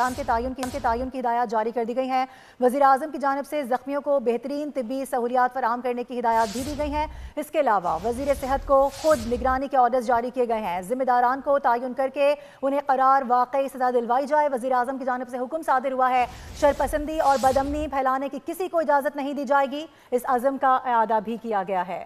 जिम्मेदारान के तायुन की हिदायत जारी कर दी गई हैं। वज़ीर आज़म की जानिब से ज़ख्मियों को बेहतरीन तिब्बी सहूलियात फराहम करने की हिदायत भी दी गई हैं। इसके अलावा वज़ीर सेहत को खुद निगरानी के ऑर्डर्स जारी किए गए हैं। जिम्मेदारान को तायुन करके उन्हें करार वाकई सजा दिलवाई जाए। वज़ीर आज़म की जानिब से हुक्म सादिर हुआ है, शरपसंदी और बदअमनी फैलाने की किसी को इजाज़त नहीं दी जाएगी। इस अज़म का इआदा भी किया गया है।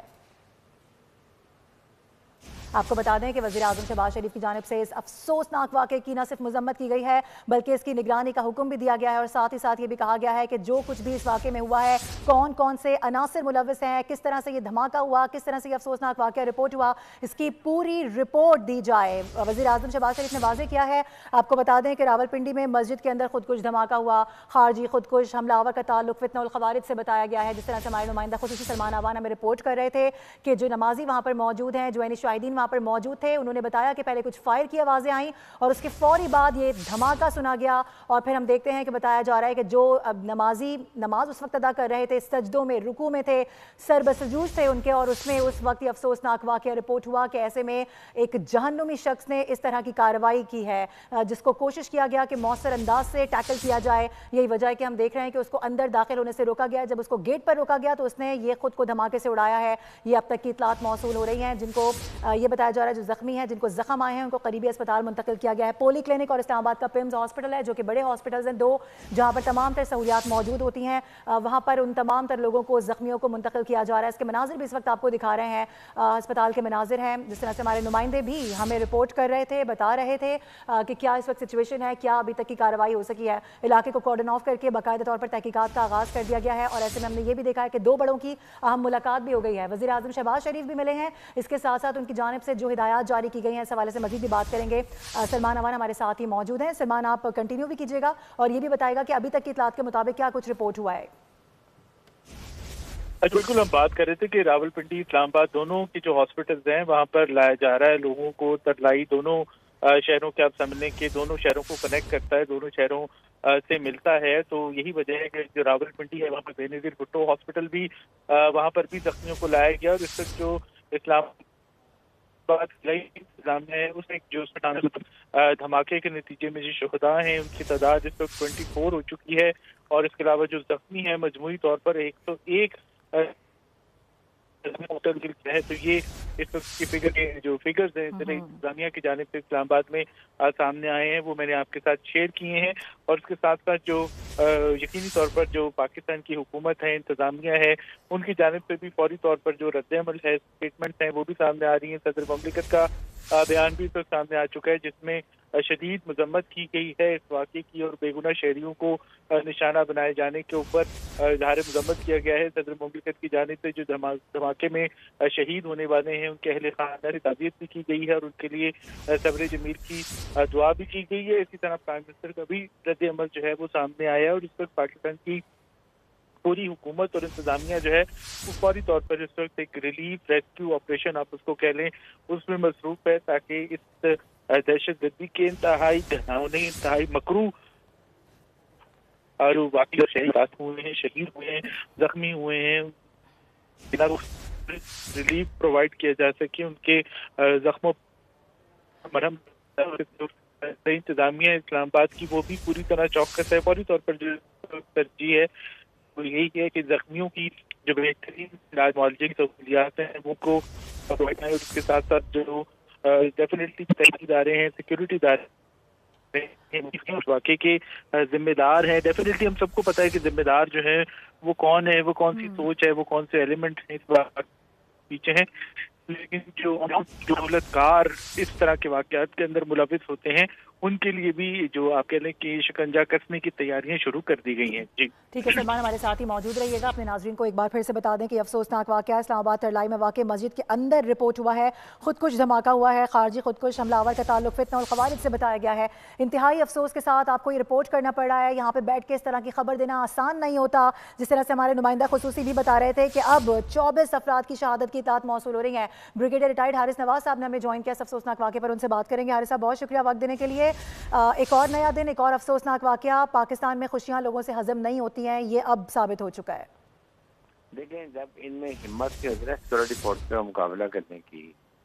आपको बता दें कि वज़ीर आज़म शहबाज शरीफ की जानिब से इस अफसोसनाक वाक़े की न सिर्फ मज़म्मत की गई है बल्कि इसकी निगरानी का हुक्म भी दिया गया है और साथ ही साथ ये भी कहा गया है कि जो कुछ भी इस वाक़े में हुआ है, कौन कौन से अनासर मुलव्विस हैं, किस तरह से ये धमाका हुआ, किस तरह से ये अफसोसनाक वाक़या रिपोर्ट हुआ, इसकी पूरी रिपोर्ट दी जाए। वज़ीर आज़म शहबाज शरीफ ने वाज़ेह किया है। आपको बता दें कि रावलपिंडी में मस्जिद के अंदर खुदकुश धमाका हुआ। खारजी खुदकुश हमलावर का ताल्लुक फितना उल ख़वारिज से बताया गया है। जिस तरह से हमारे नुमाइंदा खुसूसी सलमान आवाना में रिपोर्ट कर रहे थे कि जो नमाजी वहाँ पर मौजूद हैं, जो यानी शाहिदीन वहाँ पर मौजूद थे, उन्होंने बताया कि पहले कुछ फायर की आवाज़ें आई और उसके फौरी बाद ये धमाका सुना गया। और फिर हम देखते हैं कि बताया जा रहा है कि जो नमाजी नमाज उस वक्त अदा कर रहे थे, सजदों में, रुकू में थे, सर बसजूद थे उनके, और उसमें उस वक्त ये अफसोसनाक वाक़या रिपोर्ट हुआ कि ऐसे में एक जहन्नुमी शख्स ने इस तरह की कार्रवाई की है जिसको कोशिश किया गया कि मौसर अंदाज से टैकल किया जाए। यही वजह है कि हम देख रहे हैं कि उसको अंदर दाखिल होने से रोका गया। जब उसको गेट पर रोका गया तो उसने ये खुद को धमाके से उड़ाया है। ये अब तक की इतलात मौसूल हो रही हैं। जिनको ये बताया जा रहा है जो जख्मी हैं, जिनको जख्म आए हैं, उनको करीबी अस्पताल मुंतकिल किया गया है। पोली क्लिनिक और इस्लामाबाद का पिम्स हॉस्पिटल है जो कि बड़े हॉस्पिटल्स हैं दो, जहां पर तमाम तर सहूलियात मौजूद होती हैं। वहां पर उन तमाम तर लोगों को, जख्मियों को मुंतकिल किया जा रहा है। इसके मनाजिर भी इस वक्त आपको दिखा रहे हैं, अस्पताल के मनाजिर हैं। जिस तरह से हमारे नुमाइंदे भी हमें रिपोर्ट कर रहे थे, बता रहे थे कि क्या इस वक्त सिचुएशन है, क्या अभी तक की कार्रवाई हो सकी है। इलाके को कॉर्डन ऑफ करके बाकायदा तौर पर तहकीकात का आगाज़ कर दिया गया है और ऐसे में हमने ये भी देखा है कि दो बड़ों की अहम मुलाकात भी हो गई है। वज़ीर आज़म शहबाज शरीफ भी मिले हैं। इसके साथ साथ उनकी जानिब से जो हिदायत जारी की गई हैं, इस हवाले से मज़ीद भी बात करेंगे। सलमान अवान हमारे साथ ही मौजूद हैं। सलमान, आप कंटिन्यू भी कीजिएगा और ये भी बताएगा कि अभी तक की इतलात के मुताबिक क्या कुछ रिपोर्ट हुआ है। बिल्कुल, हम बात कर रहे थे कि रावलपिंडी इस्लामाबाद दोनों की जो हॉस्पिटल्स हैं वहाँ पर लाया जा रहा है लोगों को। तरलाई दोनों शहरों के, आप समझने के दोनों शहरों को कनेक्ट करता है, दोनों शहरों से मिलता है। तो यही वजह है कि जो रावलपिंडी है वहाँ पर बेनज़ीर भुट्टो हॉस्पिटल भी, वहाँ पर भी जख्मियों को लाया गया। और इस वक्त जो इस्लामाबाद है उसमें जो धमाके के नतीजे में जो शुहदा हैं उनकी तादाद इस वक्त 24 हो चुकी है। और इसके अलावा जो जख्मी है मजमूई तौर पर 101 है। तो ये इस वक्त की जो फिगर्स हैं इंतजामिया की जानिब से इस्लामाबाद में सामने आए हैं, वो मैंने आपके साथ शेयर किए हैं। और इसके साथ साथ जो यकीनी तौर पर जो पाकिस्तान की हुकूमत है, इंतजामिया है, उनकी जानिब से भी फौरी तौर पर जो रद्द-ए-अमल है, स्टेटमेंट हैं, वो भी सामने आ रही हैं। सदर ममलिकत का बयान भी तो सामने आ चुका है जिसमें शदीद मजम्मत की गई है इस वाक़े की और बेगुनाह शहरियों को निशाना बनाए जाने के ऊपर इज़हार मजम्मत किया गया है। सदर मुमलिकत की जानिब से जो धमाके में शहीद होने वाले हैं उनके अहले खानदान की ताज़ियत भी की गई है और उनके लिए सब्र जमील की दुआ भी की गई है। इसी तरह प्राइम मिनिस्टर का भी रद्द अमल जो है वो सामने आया है और इस वक्त पाकिस्तान की पूरी हुकूमत और इंतजामिया जो है वो फौरी तौर पर इस वक्त एक रिलीफ रेस्क्यू ऑपरेशन आप उसको कह लें उसमें मसरूफ है, ताकि इस दहशत गर्दी के इंतहाई घिनौने, इंतहाई मकरू और बाकी जो शहीद हुए हैं, शहीद हुए हैं, जख्मी हुए हैं, रिलीफ प्रोवाइड किया जा सके, उनके जख्मों मरहम। इंतजामिया इस्लामाबाद की वो भी पूरी तरह चौकस है। फौरी तौर पर जो तरजीह है वो यही है कि जख्मियों की जो बेहतरीन इलाज मुआवजे की सहूलियात हैं वो को प्रोवाइड करें। उसके साथ साथ जो डेफिनेटली इदारे हैं, सिक्योरिटी इदारे वाकई के जिम्मेदार हैं। डेफिनेटली हम सबको पता है कि जिम्मेदार जो है वो कौन है, वो कौन सी सोच है, वो कौन से एलिमेंट है इस बात पीछे हैं। लेकिन जो दौलतकार इस तरह के वाकयात के अंदर मुलविस होते हैं उनके लिए भी जो आप कह लें कि शिकंजा कसने की तैयारियां शुरू कर दी गई हैं। जी ठीक है सलमान, हमारे साथ ही मौजूद रहिएगा। अपने नाजरीन को एक बार फिर से बता दें कि अफसोसनाक वाकया इस्लामाबाद तरलाई में वाक़ मस्जिद के अंदर रिपोर्ट हुआ है। खुदकुश धमाका हुआ है। खारजी खुदकुश हमलावर का ताल्लुक फितना और ख़वारिज से बताया गया है। इंतहाई अफसोस के साथ आपको ये रिपोर्ट करना पड़ रहा है। यहाँ पर बैठ के इस तरह की खबर देना आसान नहीं होता। जिस तरह से हमारे नुमाइंदा खुसूसी भी बता रहे थे कि अब 24 अफराद की शहादत की इताअत मौसूल हो रही है। ब्रिगेडियर रिटायर्ड हारिस नवाज साहब ने हमें ज्वाइन किया। अफसोसनाक वाक़े पर उनसे बात करेंगे। हारिस साहब, बहुत शुक्रिया वक्त देने के लिए। एक और नया दिन, एक और अफसोसनाक वाकया। पाकिस्तान में खुशियां लोगों से हजम नहीं होती हैं, ये अब साबित हो चुका है। देखें, जब इनमें हिम्मत की सिक्योरिटी फोर्स पे मुकाबला करने की